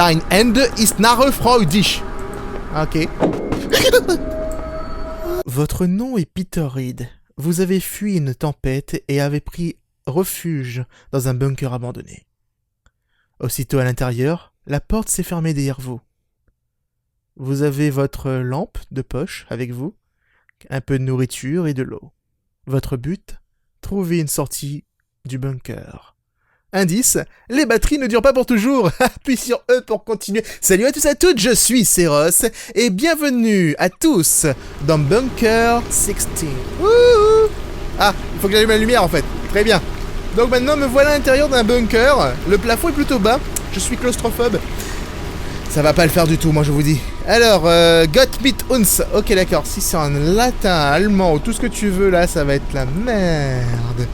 Dein Ende ist nahe freudig. Ok. Votre nom est Peter Reed. Vous avez fui une tempête et avez pris refuge dans un bunker abandonné. Aussitôt à l'intérieur, la porte s'est fermée derrière vous. Vous avez votre lampe de poche avec vous, un peu de nourriture et de l'eau. Votre but ? Trouver une sortie du bunker. Indice, les batteries ne durent pas pour toujours. Appuie sur E pour continuer. Salut à tous et à toutes, je suis Seros et bienvenue à tous dans Bunker 16. Wouhou. Ah, il faut que j'allume la lumière en fait. Très bien. Donc maintenant me voilà à l'intérieur d'un bunker. Le plafond est plutôt bas. Je suis claustrophobe. Ça va pas le faire du tout, moi je vous dis. Alors, Gott mit uns. Ok, d'accord. Si c'est en latin, allemand ou tout ce que tu veux là, ça va être la merde.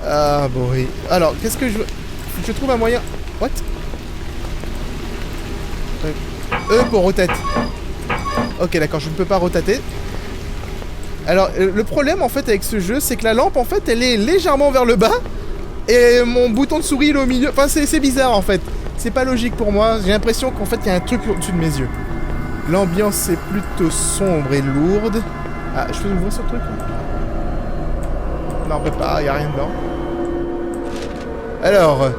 Ah bon, oui. Alors, qu'est-ce que je veux... Faut que je trouve un moyen... What? E pour rotate. Ok, d'accord, je ne peux pas rotater. Alors, le problème en fait avec ce jeu, c'est que la lampe en fait, elle est légèrement vers le bas. Et mon bouton de souris il est au milieu. Enfin, c'est bizarre en fait. C'est pas logique pour moi. J'ai l'impression qu'en fait, il y a un truc au-dessus de mes yeux. L'ambiance est plutôt sombre et lourde. Ah, je peux ouvrir ce truc là? Non, on peut pas, il n'y a rien dedans. Alors,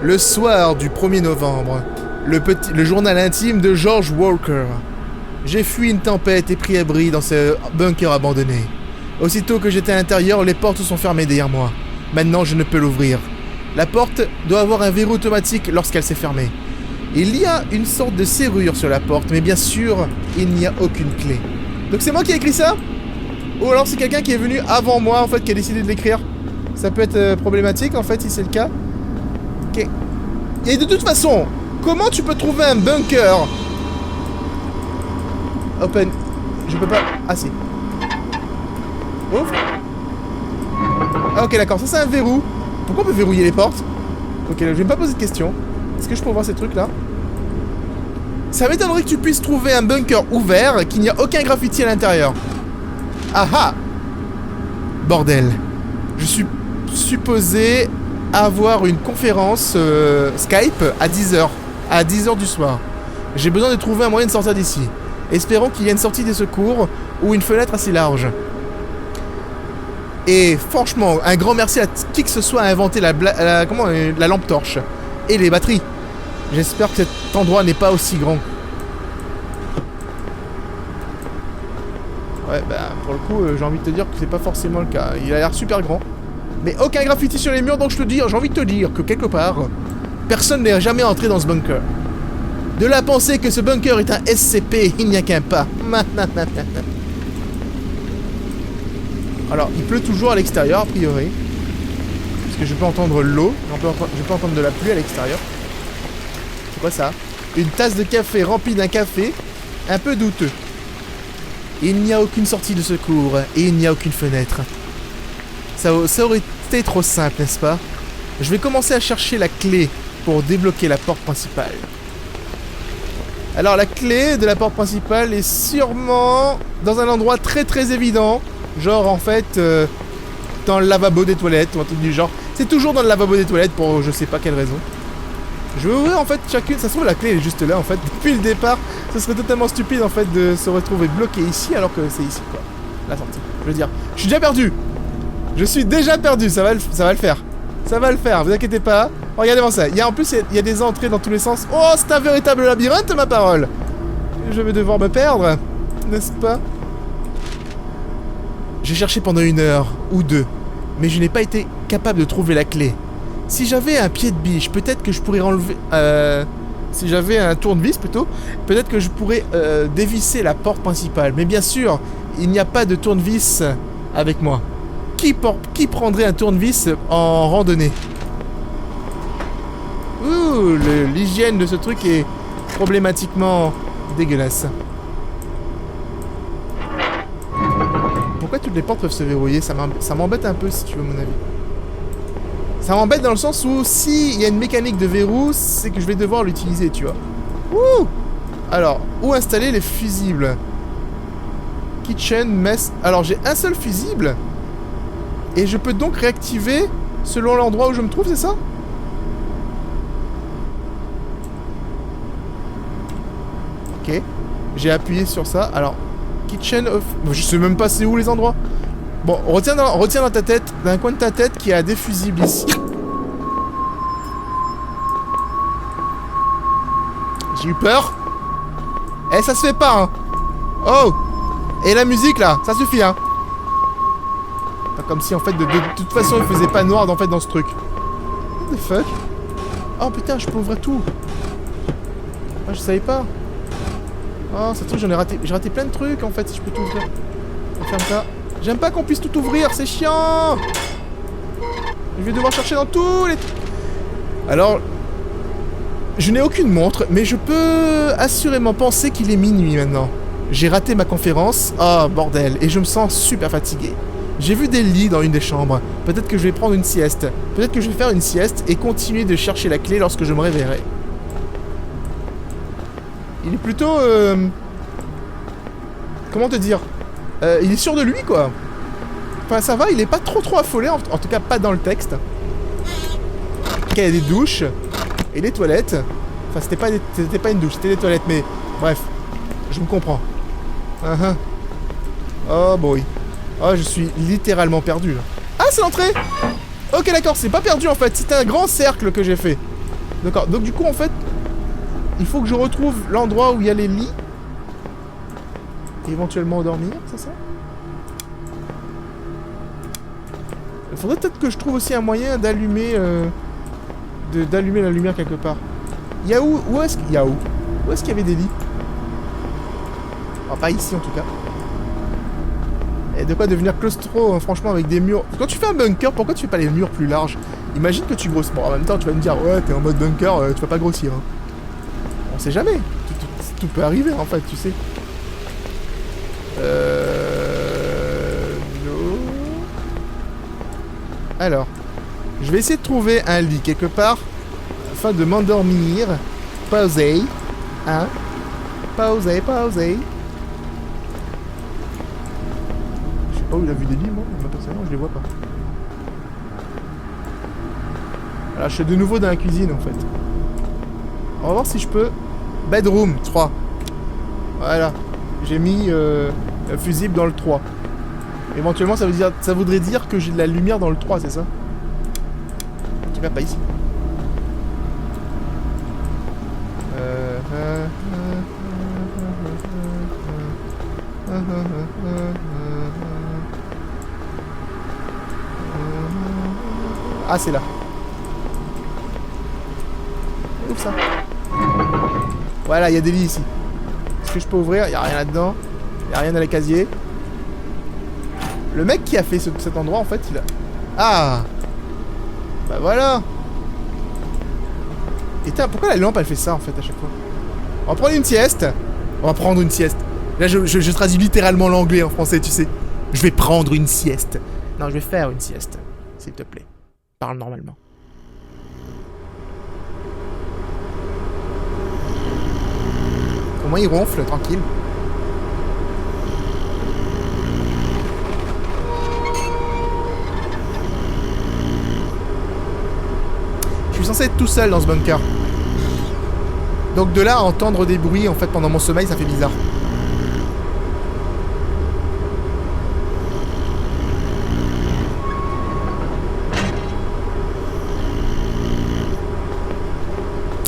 le soir du 1er novembre, le journal intime de George Walker. J'ai fui une tempête et pris abri dans ce bunker abandonné. Aussitôt que j'étais à l'intérieur, les portes se sont fermées derrière moi. Maintenant, je ne peux l'ouvrir. La porte doit avoir un verrou automatique lorsqu'elle s'est fermée. Il y a une sorte de serrure sur la porte, mais bien sûr, il n'y a aucune clé. Donc c'est moi qui ai écrit ça ? Ou alors c'est quelqu'un qui est venu avant moi, en fait, qui a décidé de l'écrire. Ça peut être problématique, en fait, si c'est le cas. Ok. Et de toute façon, comment tu peux trouver un bunker ? Open. Je peux pas... Ah si. Ouf. Ah ok, d'accord, ça c'est un verrou. Pourquoi on peut verrouiller les portes? Ok, je vais me pas poser de questions. Est-ce que je peux voir ces trucs-là? Ça m'étonnerait que tu puisses trouver un bunker ouvert et qu'il n'y a aucun graffiti à l'intérieur. Ah ah! Bordel. Je suis supposé avoir une conférence Skype à 10h. À 10h du soir. J'ai besoin de trouver un moyen de sortir d'ici. Espérons qu'il y ait une sortie des secours ou une fenêtre assez large. Et franchement, un grand merci à qui que ce soit a inventé la lampe torche. Et les batteries. J'espère que cet endroit n'est pas aussi grand. Ouais, bah pour le coup, j'ai envie de te dire que c'est pas forcément le cas. Il a l'air super grand. Mais aucun graffiti sur les murs, donc j'ai envie de te dire que quelque part, personne n'est jamais entré dans ce bunker. De là à penser que ce bunker est un SCP, il n'y a qu'un pas. Alors, il pleut toujours à l'extérieur, a priori. Parce que je peux entendre l'eau. Je peux entendre de la pluie à l'extérieur. C'est quoi ça? Une tasse de café remplie d'un café un peu douteux. Il n'y a aucune sortie de secours et il n'y a aucune fenêtre. Ça aurait été trop simple, n'est-ce pas? Je vais commencer à chercher la clé pour débloquer la porte principale. Alors, la clé de la porte principale est sûrement dans un endroit très très évident. Genre en fait dans le lavabo des toilettes ou un truc du genre. C'est toujours dans le lavabo des toilettes pour je sais pas quelle raison. Je vais ouvrir en fait chacune. Ça se trouve la clé est juste là en fait. Depuis le départ, ce serait totalement stupide en fait de se retrouver bloqué ici alors que c'est ici quoi. La sortie. Je veux dire, je suis déjà perdu. Je suis déjà perdu, ça va le faire. Ça va le faire, vous inquiétez pas. Regardez-moi ça. En plus il y a des entrées dans tous les sens. Oh, c'est un véritable labyrinthe ma parole. Je vais devoir me perdre, n'est-ce pas? J'ai cherché pendant 1 heure ou 2, mais je n'ai pas été capable de trouver la clé. Si j'avais un pied de biche, peut-être que je pourrais enlever... si j'avais un tournevis plutôt, peut-être que je pourrais dévisser la porte principale. Mais bien sûr, il n'y a pas de tournevis avec moi. Qui prendrait un tournevis en randonnée? Ouh, l'hygiène de ce truc est problématiquement dégueulasse. Pourquoi toutes les portes peuvent se verrouiller? Ça m'embête un peu si tu veux mon avis. Ça m'embête dans le sens où s'il y a une mécanique de verrou, c'est que je vais devoir l'utiliser, tu vois. Ouh! Alors, où installer les fusibles? Kitchen, mess... Alors, j'ai un seul fusible. Et je peux donc réactiver selon l'endroit où je me trouve, c'est ça? Ok. J'ai appuyé sur ça. Alors, kitchen of... Je sais même pas c'est où les endroits. Bon, retiens dans ta tête, dans un coin de ta tête qu'il y a des fusibles ici. J'ai eu peur. Eh, ça se fait pas, hein. Oh. Et la musique, là, ça suffit, hein. Pas comme si, en fait, de toute façon, il faisait pas noir, en fait, dans ce truc. What the fuck? Oh, putain, je peux ouvrir tout. Ah, je savais pas. Oh, ça trouve, j'ai raté plein de trucs, en fait, si je peux tout ouvrir. On ferme ça. J'aime pas qu'on puisse tout ouvrir, c'est chiant. Je vais devoir chercher dans tous les... Alors... Je n'ai aucune montre, mais je peux assurément penser qu'il est minuit maintenant. J'ai raté ma conférence. Oh, bordel. Et je me sens super fatigué. J'ai vu des lits dans une des chambres. Peut-être que je vais prendre une sieste. Peut-être que je vais faire une sieste et continuer de chercher la clé lorsque je me réveillerai. Il est plutôt... Comment te dire, il est sûr de lui, quoi. Enfin, ça va, il est pas trop affolé. En tout cas, pas dans le texte. Il y a des douches. Et les toilettes. Enfin, c'était pas une douche, c'était des toilettes, mais... Bref. Je me comprends. Oh boy. Oh, je suis littéralement perdu, là. Ah, c'est l'entrée! Ok, d'accord, c'est pas perdu, en fait. C'était un grand cercle que j'ai fait. D'accord, donc du coup, en fait... Il faut que je retrouve l'endroit où il y a les lits. Et éventuellement dormir, c'est ça? Il faudrait peut-être que je trouve aussi un moyen d'allumer... d'allumer la lumière quelque part. Il y a où est-ce qu'il y a où est-ce qu'il y avait des lits? Oh, pas ici en tout cas. Et de quoi devenir claustro, hein, franchement, avec des murs. Quand tu fais un bunker, pourquoi tu fais pas les murs plus larges? Imagine que tu grossis. Bon, en même temps, tu vas me dire, ouais, t'es en mode bunker, tu vas pas grossir. Hein. On sait jamais. Tout peut arriver en fait, tu sais. Non. Alors. Je vais essayer de trouver un lit quelque part afin de m'endormir. Pauser. Hein? Pauser. Je sais pas où il a vu des lits, moi. Personnellement, je les vois pas. Alors, je suis de nouveau dans la cuisine, en fait. On va voir si je peux... Bedroom 3. Voilà. J'ai mis un fusible dans le 3. Éventuellement, ça voudrait dire que j'ai de la lumière dans le 3, c'est ça? Pas ici. Ah, c'est là. Ouvre ça. Voilà, il y a des lits ici. Est-ce que je peux ouvrir? Il n'y a rien là-dedans. Il n'y a rien dans les casiers. Le mec qui a fait cet endroit, en fait, il a... Ah! Bah voilà. Et pourquoi la lampe elle fait ça en fait à chaque fois? On va prendre une sieste. On va prendre une sieste. Là je traduis littéralement l'anglais en français, tu sais. Je vais prendre une sieste. Non, je vais faire une sieste. S'il te plaît. Parle normalement. Au moins il ronfle, tranquille. Je suis censé être tout seul dans ce bunker. Donc de là à entendre des bruits en fait pendant mon sommeil, ça fait bizarre.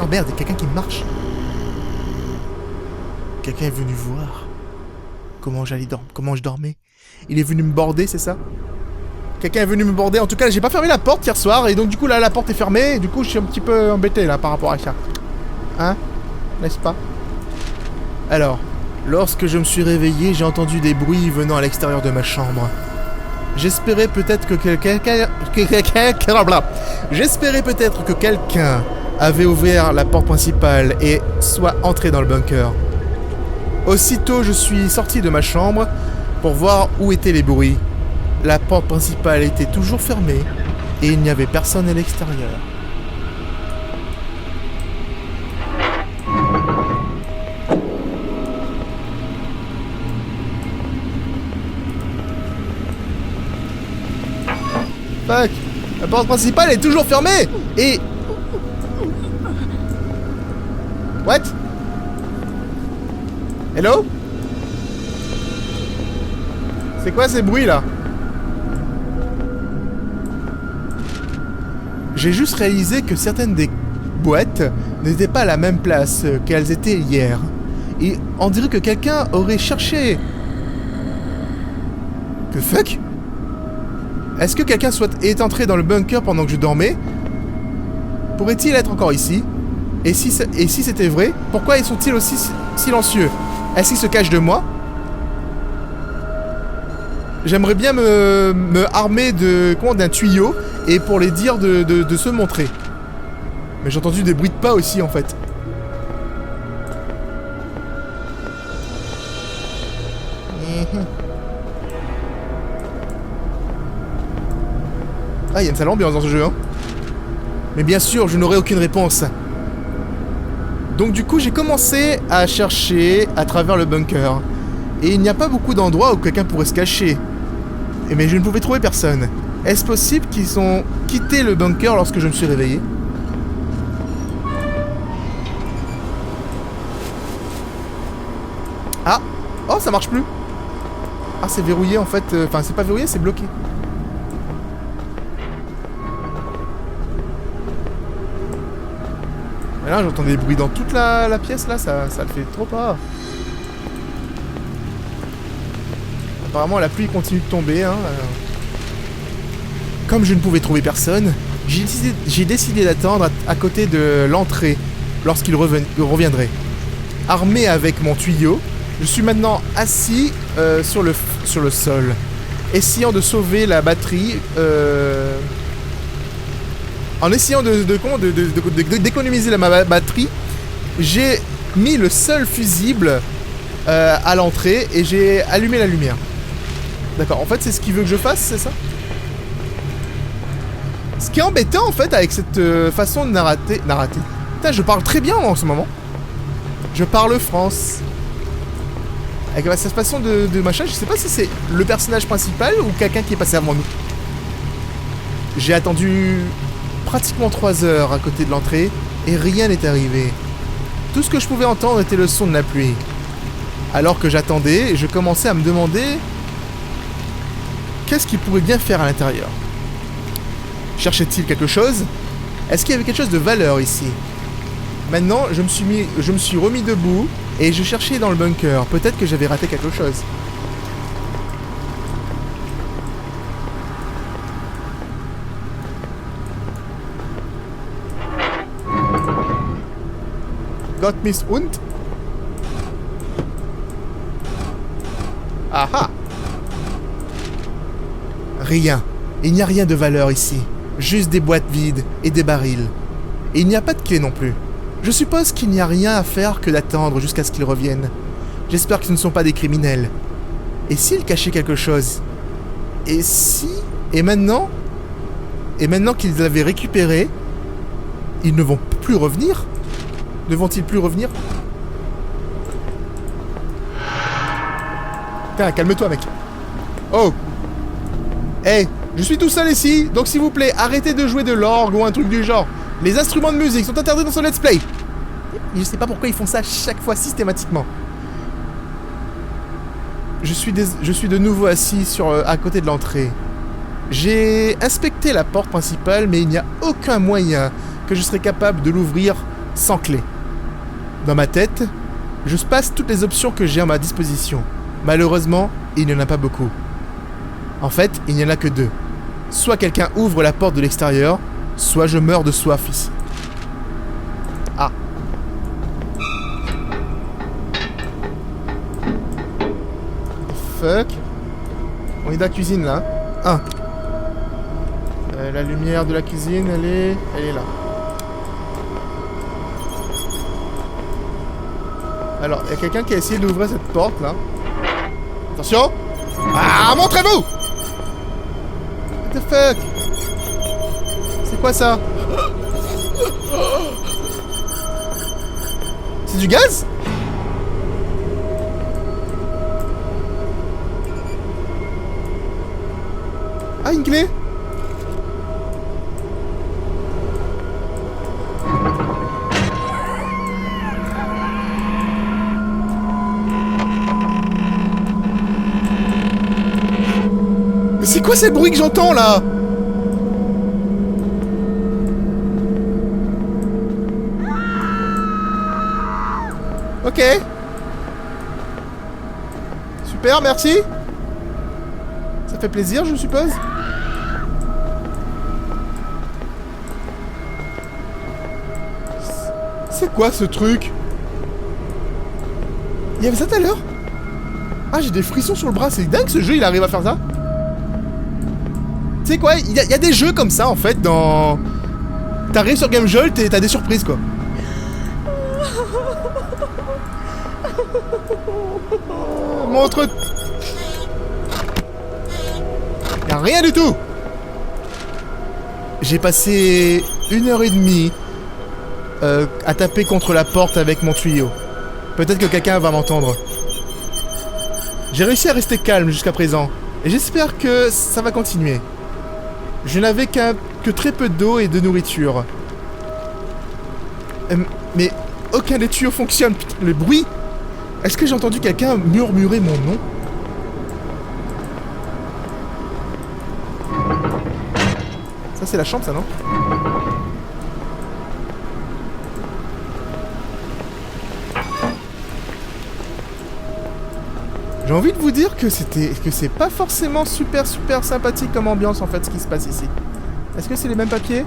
Oh merde, il y a quelqu'un qui marche. Quelqu'un est venu voir comment je dormais. Il est venu me border, c'est ça? Quelqu'un est venu me border. En tout cas, j'ai pas fermé la porte hier soir. Et donc, du coup, là, la porte est fermée. Et du coup, je suis un petit peu embêté, là, par rapport à ça. Hein? N'est-ce pas? Alors, lorsque je me suis réveillé, j'ai entendu des bruits venant à l'extérieur de ma chambre. J'espérais peut-être que J'espérais peut-être que quelqu'un avait ouvert la porte principale et soit entré dans le bunker. Aussitôt, je suis sorti de ma chambre pour voir où étaient les bruits. La porte principale était toujours fermée et il n'y avait personne à l'extérieur. Fuck! La porte principale est toujours fermée et... What? Hello? C'est quoi ces bruits là? J'ai juste réalisé que certaines des boîtes n'étaient pas à la même place qu'elles étaient hier. Et on dirait que quelqu'un aurait cherché... Que fuck? Est-ce que quelqu'un est entré dans le bunker pendant que je dormais? Pourrait-il être encore ici? Et si c'était vrai, pourquoi sont-ils aussi silencieux? Est-ce qu'ils se cachent de moi? J'aimerais bien me armer d'un tuyau et pour les dire de se montrer. Mais j'ai entendu des bruits de pas aussi en fait. Ah, il y a une sale ambiance dans ce jeu, hein. Mais bien sûr, je n'aurai aucune réponse. Donc du coup, j'ai commencé à chercher à travers le bunker. Et il n'y a pas beaucoup d'endroits où quelqu'un pourrait se cacher. Mais je ne pouvais trouver personne. Est-ce possible qu'ils ont quitté le bunker lorsque je me suis réveillé? Ah! Oh, ça marche plus! Ah, c'est verrouillé en fait. Enfin, c'est pas verrouillé, c'est bloqué. Et là, j'entends des bruits dans toute la pièce, là, ça le fait trop pas. Apparemment, la pluie continue de tomber, hein. Comme je ne pouvais trouver personne, j'ai décidé d'attendre à côté de l'entrée lorsqu'il reviendrait. Armé avec mon tuyau, je suis maintenant assis sur le sol, essayant de sauver la batterie, en essayant d'économiser ma batterie. J'ai mis le seul fusible à l'entrée et j'ai allumé la lumière. D'accord, en fait c'est ce qu'il veut que je fasse, c'est ça? Ce qui est embêtant en fait avec cette façon de narrater... Putain, je parle très bien en ce moment. Je parle France. Avec cette façon de machin, je sais pas si c'est le personnage principal ou quelqu'un qui est passé avant nous. J'ai attendu pratiquement 3 heures à côté de l'entrée et rien n'est arrivé. Tout ce que je pouvais entendre était le son de la pluie. Alors que j'attendais, je commençais à me demander qu'est-ce qu'il pourrait bien faire à l'intérieur. Cherchait-il quelque chose? Est-ce qu'il y avait quelque chose de valeur ici? Maintenant, je me suis remis debout et je cherchais dans le bunker. Peut-être que j'avais raté quelque chose. Gott Miss und? Aha! Rien. Il n'y a rien de valeur ici. Juste des boîtes vides et des barils. Et il n'y a pas de clé non plus. Je suppose qu'il n'y a rien à faire que d'attendre jusqu'à ce qu'ils reviennent. J'espère que ce ne sont pas des criminels. Et s'ils cachaient quelque chose? Et si... Et maintenant qu'ils l'avaient récupéré, ils ne vont plus revenir? Ne vont-ils plus revenir? Putain, calme-toi, mec. Oh! Hey, je suis tout seul ici, donc s'il vous plaît, arrêtez de jouer de l'orgue ou un truc du genre. Les instruments de musique sont interdits dans ce let's play. Je sais pas pourquoi ils font ça chaque fois systématiquement. Je suis de nouveau assis à côté de l'entrée. J'ai inspecté la porte principale, mais il n'y a aucun moyen que je serais capable de l'ouvrir sans clé. Dans ma tête, je passe toutes les options que j'ai à ma disposition. Malheureusement, il n'y en a pas beaucoup. En fait, il n'y en a que 2. Soit quelqu'un ouvre la porte de l'extérieur, soit je meurs de soif ici. Ah. Fuck. On est dans la cuisine là. Ah. La lumière de la cuisine, elle est là. Alors, il y a quelqu'un qui a essayé d'ouvrir cette porte là. Attention. Ah, montrez-vous! What the fuck? C'est quoi ça? C'est du gaz? Ah, une clé? C'est quoi ces bruits que j'entends là? Ok. Super, merci. Ça fait plaisir, je suppose. C'est quoi ce truc? Il y avait ça tout à l'heure? Ah, j'ai des frissons sur le bras, c'est dingue ce jeu, il arrive à faire ça. Tu sais quoi, il y a des jeux comme ça en fait dans... T'arrives sur Game Jolt et t'as des surprises quoi. Montre... Y'a rien du tout. J'ai passé 1h30 à taper contre la porte avec mon tuyau. Peut-être que quelqu'un va m'entendre. J'ai réussi à rester calme jusqu'à présent. Et j'espère que ça va continuer. Je n'avais que très peu d'eau et de nourriture. Mais aucun des tuyaux fonctionne. Putain, le bruit. Est-ce que j'ai entendu quelqu'un murmurer mon nom? Ça c'est la chambre ça, non? J'ai envie de vous dire que c'est pas forcément super sympathique comme ambiance en fait ce qui se passe ici. Est-ce que c'est les mêmes papiers?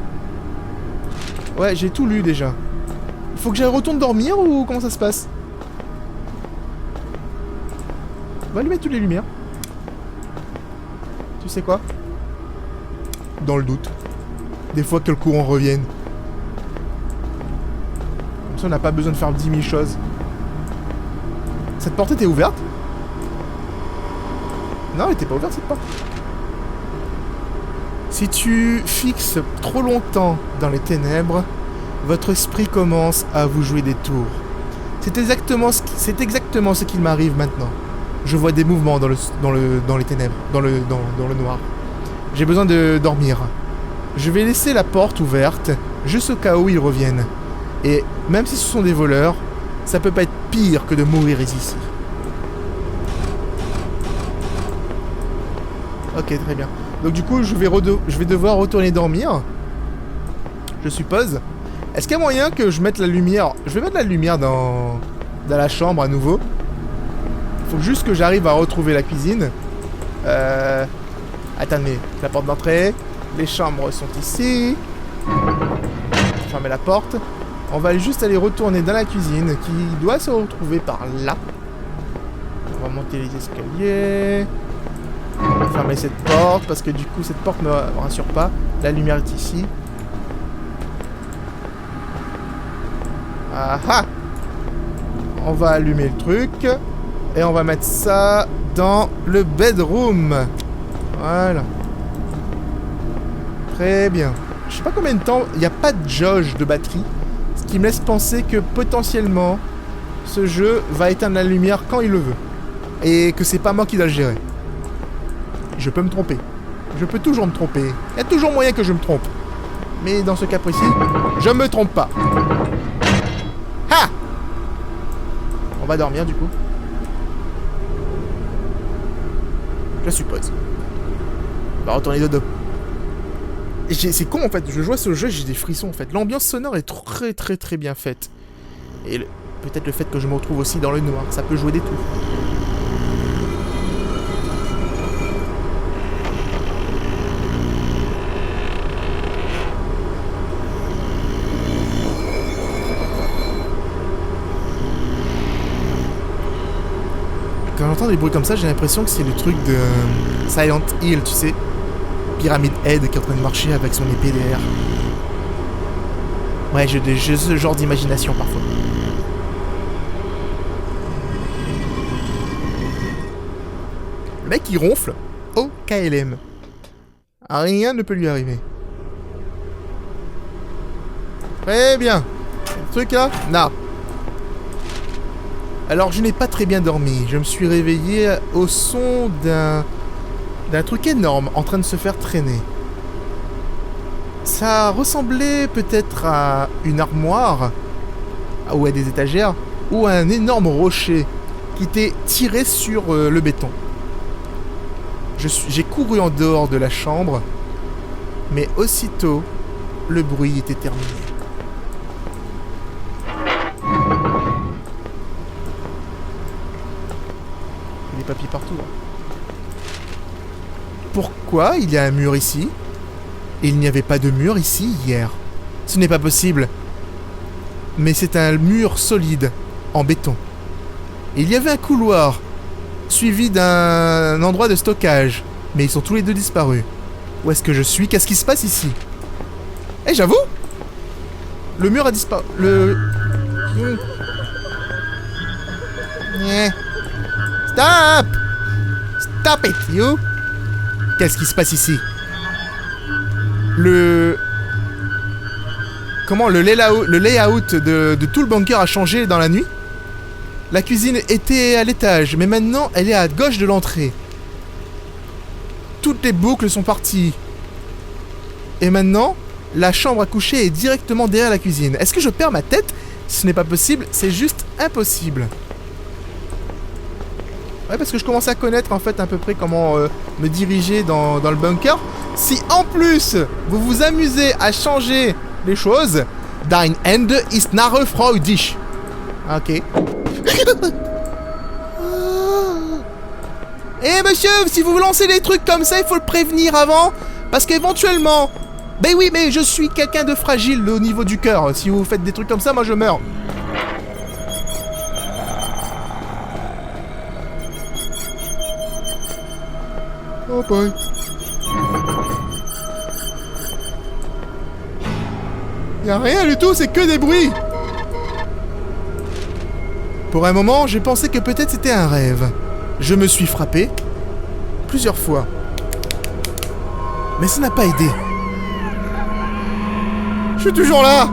Ouais, j'ai tout lu déjà. Il faut que j'aille retourne dormir ou comment ça se passe? On va allumer toutes les lumières. Tu sais quoi? Dans le doute. Des fois que le courant revienne. Comme ça on n'a pas besoin de faire 10 000 choses. Cette porte était ouverte? Non, elle était pas ouverte cette porte. Si tu fixes trop longtemps dans les ténèbres, votre esprit commence à vous jouer des tours. C'est exactement ce qu'il m'arrive maintenant. Je vois des mouvements dans les ténèbres, dans le noir. J'ai besoin de dormir. Je vais laisser la porte ouverte, juste au cas où ils reviennent. Et même si ce sont des voleurs, ça peut pas être pire que de mourir ici. Ok, très bien. Donc du coup, je vais devoir retourner dormir. Je suppose. Est-ce qu'il y a moyen que je mette la lumière? Je vais mettre la lumière dans la chambre à nouveau. Il faut juste que j'arrive à retrouver la cuisine. Attendez, la porte d'entrée. Les chambres sont ici. Fermer la porte. On va juste aller retourner dans la cuisine qui doit se retrouver par là. On va monter les escaliers. On va fermer cette porte parce que du coup cette porte me rassure pas. La lumière est ici. Ah ah! On va allumer le truc. Et on va mettre ça dans le bedroom. Voilà. Très bien. Je sais pas combien de temps. Il n'y a pas de jauge de batterie. Ce qui me laisse penser que potentiellement ce jeu va éteindre la lumière quand il le veut. Et que c'est pas moi qui dois le gérer. Je peux me tromper. Je peux toujours me tromper. Il y a toujours moyen que je me trompe. Mais dans ce cas précis, je me trompe pas. Ha! On va dormir du coup. Je suppose. On va retourner dodo. C'est con en fait, je joue à ce jeu, j'ai des frissons en fait. L'ambiance sonore est très bien faite. Et peut-être le fait que je me retrouve aussi dans le noir, ça peut jouer des tours. Quand j'entends des bruits comme ça, j'ai l'impression que c'est le truc de Silent Hill, tu sais. Pyramid Head qui est en train de marcher avec son épée derrière. Ouais, j'ai ce genre d'imagination parfois. Le mec il ronfle au KLM. Rien ne peut lui arriver. Très bien. Le truc là? Non. Alors je n'ai pas très bien dormi. Je me suis réveillé au son d'un truc énorme en train de se faire traîner. Ça ressemblait peut-être à une armoire ou à des étagères ou à un énorme rocher qui était tiré sur le béton. J'ai couru en dehors de la chambre, mais aussitôt, le bruit était terminé. Il y a des papiers partout. Pourquoi il y a un mur ici? Il n'y avait pas de mur ici hier. Ce n'est pas possible. Mais c'est un mur solide, en béton. Et il y avait un couloir, suivi d'un endroit de stockage. Mais ils sont tous les deux disparus. Où est-ce que je suis? Qu'est-ce qui se passe ici? Eh, j'avoue, le mur a disparu. Stop! Stop it, you! Qu'est-ce qui se passe ici? Comment le layout de tout le bunker a changé dans la nuit? La cuisine était à l'étage, mais maintenant elle est à gauche de l'entrée. Toutes les boucles sont parties. Et maintenant, la chambre à coucher est directement derrière la cuisine. Est-ce que je perds ma tête? Ce n'est pas possible, c'est juste impossible. Ouais, parce que je commence à connaître en fait à peu près comment me diriger dans le bunker. Si en plus, vous vous amusez à changer les choses, dein Ende ist nahe freudig. Ok. Eh monsieur, si vous lancez des trucs comme ça, il faut le prévenir avant. Parce qu'éventuellement... Ben oui, mais je suis quelqu'un de fragile au niveau du cœur. Si vous faites des trucs comme ça, moi je meurs. Oh boy. Y'a rien du tout, c'est que des bruits. Pour un moment, j'ai pensé que peut-être c'était un rêve. Je me suis frappé plusieurs fois. Mais ça n'a pas aidé. Je suis toujours là.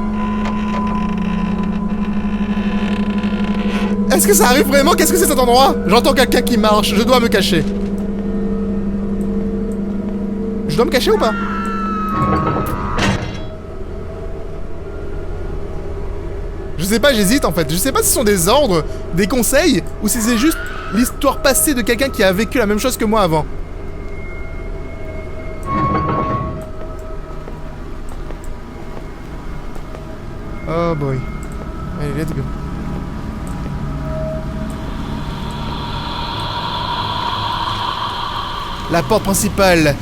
Est-ce que ça arrive vraiment? Qu'est-ce que c'est cet endroit? J'entends quelqu'un qui marche, je dois me cacher. Je dois me cacher ou pas? Je sais pas, j'hésite en fait. Je sais pas si ce sont des ordres, des conseils, ou si c'est juste l'histoire passée de quelqu'un qui a vécu la même chose que moi avant. Oh boy. Allez, let's go. La porte principale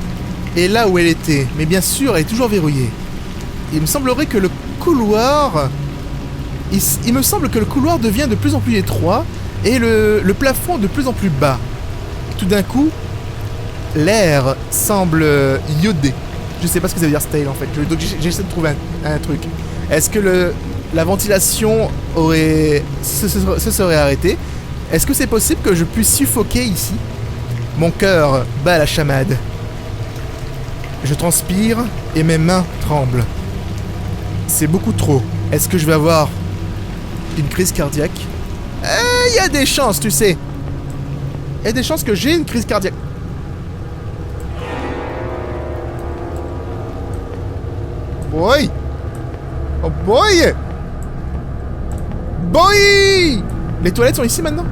est là où elle était, mais bien sûr, elle est toujours verrouillée. Il me semblerait que le couloir... Il me semble que le couloir devient de plus en plus étroit et le plafond de plus en plus bas. Tout d'un coup, l'air semble iodé. Je sais pas ce que ça veut dire stale en fait. Donc j'essaie de trouver un truc. Est-ce que la ventilation se serait arrêtée? Est-ce que c'est possible que je puisse suffoquer ici? Mon cœur bat la chamade. Je transpire et mes mains tremblent. C'est beaucoup trop. Est-ce que je vais avoir une crise cardiaque? Il y a des chances, tu sais. Il y a des chances que j'ai une crise cardiaque. Boy! Oh boy! Boy! Les toilettes sont ici maintenant?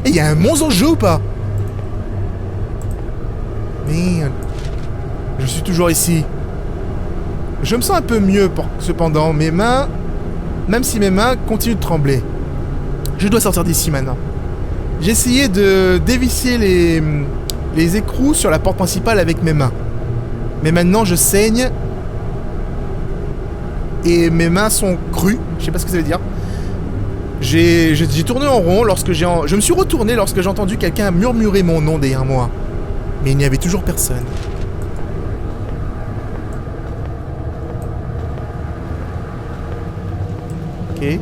Et il y a un monstre en jeu ou pas? Merde. Je suis toujours ici. Je me sens un peu mieux cependant. Mes mains... Même si mes mains continuent de trembler. Je dois sortir d'ici maintenant. J'ai essayé de dévisser les écrous sur la porte principale avec mes mains. Mais maintenant je saigne. Et mes mains sont crues. Je sais pas ce que ça veut dire. J'ai tourné en rond lorsque je me suis retourné lorsque j'ai entendu quelqu'un murmurer mon nom derrière moi. Mais il n'y avait toujours personne. Ok.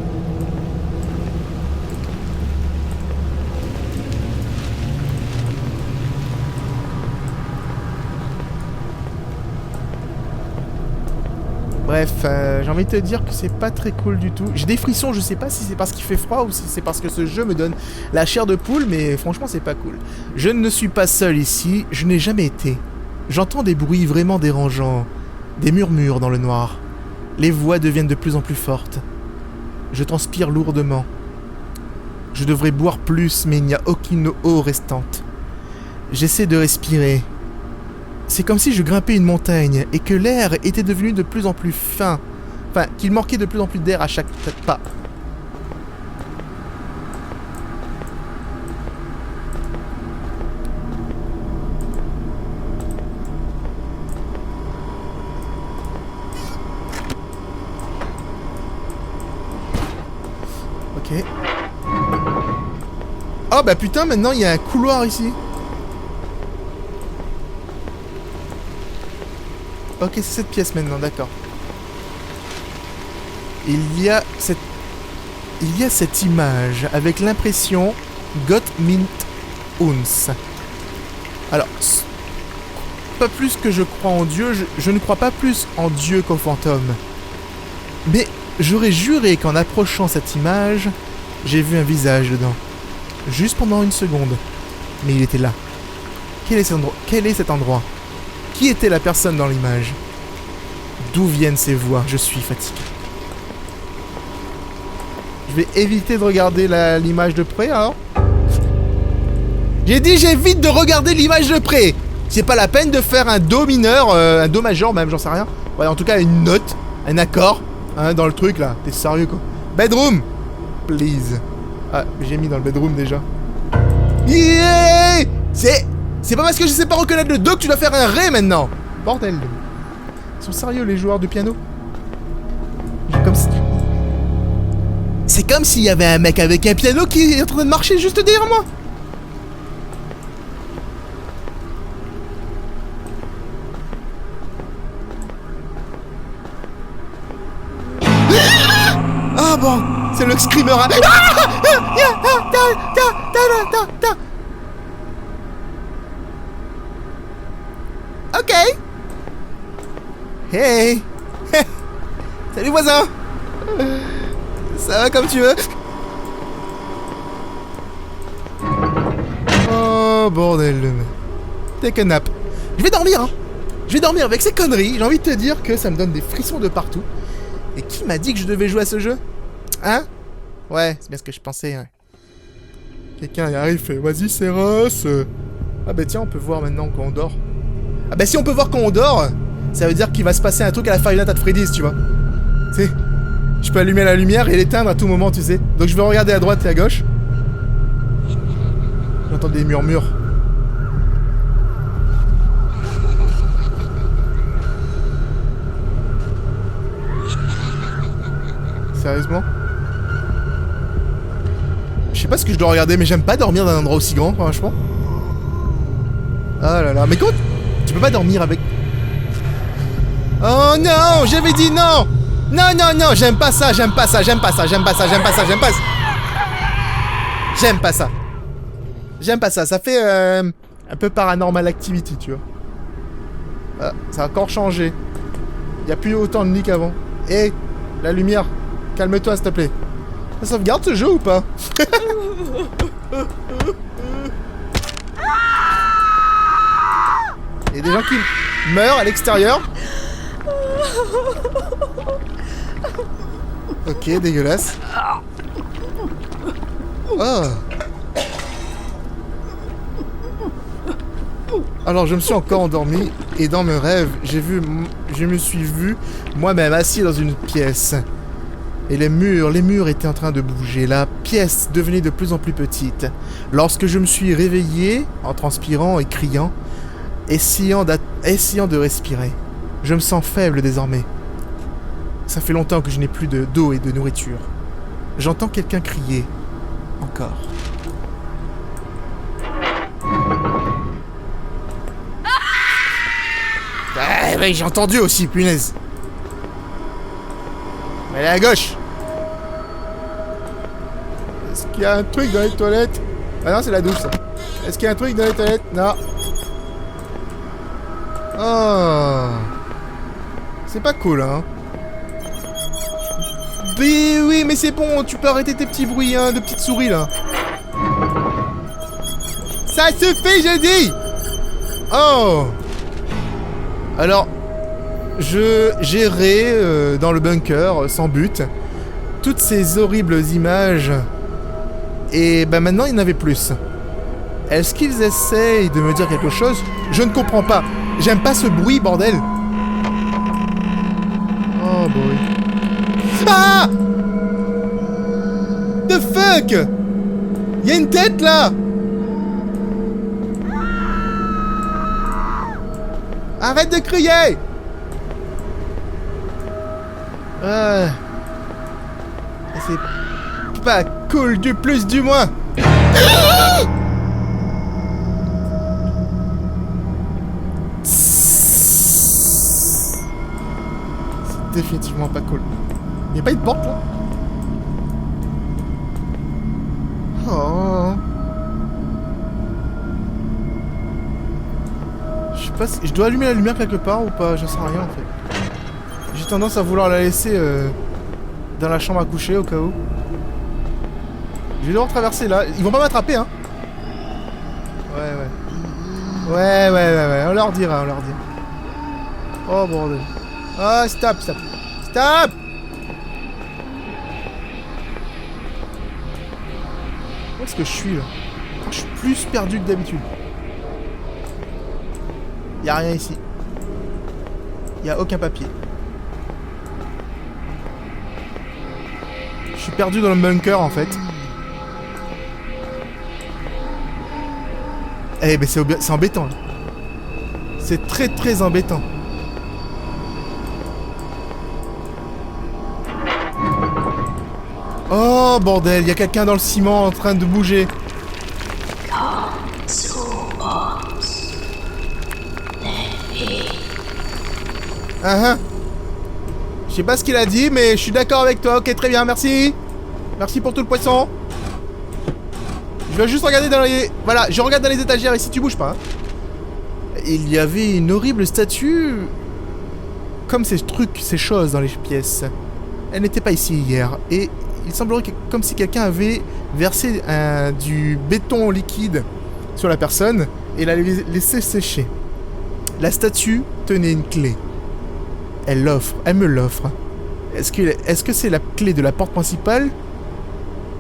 Bref, j'ai envie de te dire que c'est pas très cool du tout. J'ai des frissons, je sais pas si c'est parce qu'il fait froid ou si c'est parce que ce jeu me donne la chair de poule, mais franchement c'est pas cool. Je ne suis pas seul ici, je n'ai jamais été. J'entends des bruits vraiment dérangeants, des murmures dans le noir. Les voix deviennent de plus en plus fortes. Je transpire lourdement. Je devrais boire plus, mais il n'y a aucune eau restante. J'essaie de respirer. C'est comme si je grimpais une montagne et que l'air était devenu de plus en plus fin. Enfin, qu'il manquait de plus en plus d'air à chaque pas. Ok. Oh bah putain, maintenant il y a un couloir ici. Ok, c'est cette pièce maintenant, d'accord. Il y a cette image avec l'impression Gott mint uns. Alors, pas plus que je crois en Dieu, je ne crois pas plus en Dieu qu'aux fantômes. Mais j'aurais juré qu'en approchant cette image, j'ai vu un visage dedans. Juste pendant une seconde. Mais il était là. Quel est cet endroit? Qui était la personne dans l'image? D'où viennent ces voix? Je suis fatigué. Je vais éviter de regarder l'image de près, alors. J'ai dit j'évite de regarder l'image de près. C'est pas la peine de faire un do mineur, un do majeur même, j'en sais rien. Ouais, en tout cas une note, un accord, hein, dans le truc là. T'es sérieux quoi? Bedroom, please. Ah, j'ai mis dans le bedroom déjà. Yeah, c'est pas parce que je sais pas reconnaître le do que tu dois faire un ré maintenant. Bordel. Ils sont sérieux les joueurs de piano? C'est comme s'il y avait un mec avec un piano qui est en train de marcher juste derrière moi. Ah bon, c'est le screamer. Ok. Hey. Salut voisin. Ça va comme tu veux. Oh bordel. Take a nap. Je vais dormir hein. Je vais dormir avec ces conneries. J'ai envie de te dire que ça me donne des frissons de partout. Et qui m'a dit que je devais jouer à ce jeu? Hein? Ouais, c'est bien ce que je pensais. Ouais. Quelqu'un y arrive, fait vas-y c'est Ross. Ah bah tiens, on peut voir maintenant quand on dort. Ah bah si on peut voir quand on dort, ça veut dire qu'il va se passer un truc à la Five Nights at Freddy's, tu vois. Tu sais, je peux allumer la lumière et l'éteindre à tout moment, tu sais. Donc je vais regarder à droite et à gauche. J'entends des murmures. Sérieusement? Je sais pas ce que je dois regarder, mais j'aime pas dormir dans un endroit aussi grand, franchement. Ah là là, mais comment tu peux pas dormir avec... Oh non, j'avais dit non. Non, non, non, j'aime pas ça, j'aime pas ça, j'aime pas ça, j'aime pas ça, j'aime pas ça, j'aime pas ça. J'aime pas ça. J'aime pas ça, ça fait un peu Paranormal Activity, tu vois. Ah, ça a encore changé. Il y a plus autant de lits qu'avant. Et la lumière, calme-toi s'il te plaît. Ça sauvegarde ce jeu ou pas? Il y a des gens qui meurent à l'extérieur. Ok, dégueulasse. Oh. Alors je me suis encore endormi et dans mes rêves, je me suis vu moi-même assis dans une pièce. Et les murs étaient en train de bouger. La pièce devenait de plus en plus petite. Lorsque je me suis réveillé, en transpirant et criant, essayant de respirer. Je me sens faible désormais. Ça fait longtemps que je n'ai plus d'eau et de nourriture. J'entends quelqu'un crier. Encore. Ah oui, j'ai entendu aussi, punaise. Elle est à gauche. Est-ce qu'il y a un truc dans les toilettes? Ah non, c'est la douche, ça. Est-ce qu'il y a un truc dans les toilettes? Non. Oh. C'est pas cool, hein. Mais oui, mais c'est bon, tu peux arrêter tes petits bruits, hein, de petites souris, là. Ça suffit, j'ai dit. Oh. Alors... j'irai dans le bunker sans but toutes ces horribles images Et ben maintenant, il y en avait plus. Est-ce qu'ils essayent de me dire quelque chose? Je ne comprends pas. J'aime pas ce bruit, bordel. Oh boy. Ah! The fuck? Il y a une tête là! Arrête de crier! C'est pas cool du plus du moins! C'est définitivement pas cool. Y'a pas une porte là? Oh. Je sais pas si... Je dois allumer la lumière quelque part ou pas, j'en sais rien en fait. J'ai tendance à vouloir la laisser dans la chambre à coucher au cas où. Je vais devoir traverser là. Ils vont pas m'attraper hein. Ouais, on leur dira, Oh bordel. Ah, stop. Où est-ce que je suis là? Je suis plus perdu que d'habitude. Y'a rien ici. Y'a aucun papier. Je suis perdu dans le bunker en fait. Eh ben c'est embêtant là. C'est très embêtant. Oh bordel, il y a quelqu'un dans le ciment en train de bouger. Je sais pas ce qu'il a dit, mais je suis d'accord avec toi. Ok, très bien, merci. Merci pour tout le poisson. Je vais juste regarder dans les... Voilà, je regarde dans les étagères ici, tu bouges pas. Hein. Il y avait une horrible statue... Comme ces trucs, ces choses dans les pièces. Elle n'était pas ici hier. Et il semblerait comme si quelqu'un avait versé du béton liquide sur la personne et l'avait laissé sécher. La statue tenait une clé. Elle me l'offre. Est-ce que c'est la clé de la porte principale?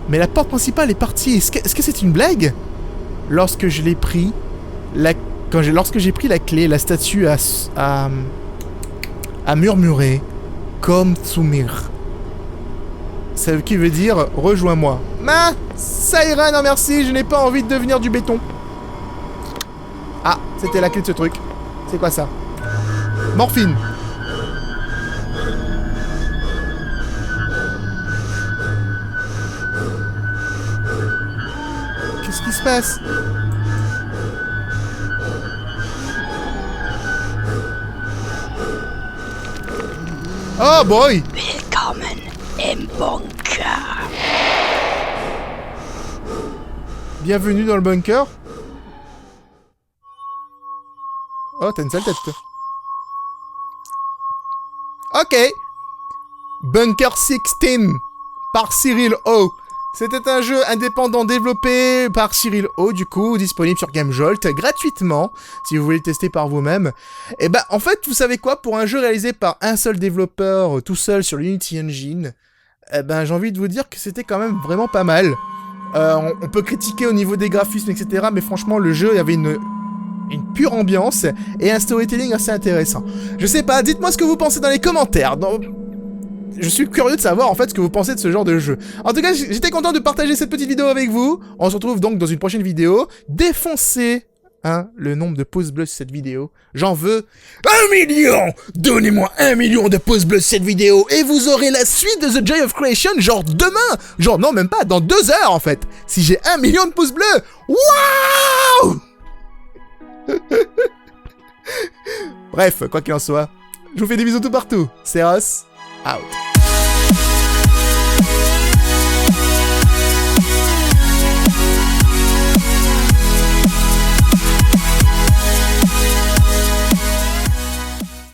Mais la porte principale est partie. Est-ce que c'est une blague? Lorsque je l'ai pris, lorsque j'ai pris la clé, la statue a murmuré comme Tsumir. Ce qui veut dire rejoins-moi. Mais ça ira, non merci, je n'ai pas envie de devenir du béton. Ah, c'était la clé de ce truc. C'est quoi ça? Morphine. Qu'est-ce qui se passe? Oh boy! Willkommen im Bunker. Bienvenue dans le bunker. Oh, t'as une sale tête, toi. Ok. Bunker 16 par Cyril O. C'était un jeu indépendant développé par Cyril O, du coup, disponible sur GameJolt gratuitement, si vous voulez le tester par vous-même. Et ben, en fait, vous savez quoi, pour un jeu réalisé par un seul développeur, tout seul sur l'Unity Engine, eh ben, j'ai envie de vous dire que c'était quand même vraiment pas mal. On peut critiquer au niveau des graphismes, etc., mais franchement, le jeu, il y avait une pure ambiance et un storytelling assez intéressant. Je sais pas, dites-moi ce que vous pensez dans les commentaires. Je suis curieux de savoir en fait ce que vous pensez de ce genre de jeu. En tout cas, j'étais content de partager cette petite vidéo avec vous. On se retrouve donc dans une prochaine vidéo. Défoncez le nombre de pouces bleus sur cette vidéo. J'en veux 1 million. Donnez-moi 1 million de pouces bleus sur cette vidéo et vous aurez la suite de The Joy of Creation genre demain. Genre non, même pas, dans 2 heures en fait. Si j'ai 1 million de pouces bleus. Waouh. Bref, quoi qu'il en soit, je vous fais des bisous tout partout. C'est Ross, out.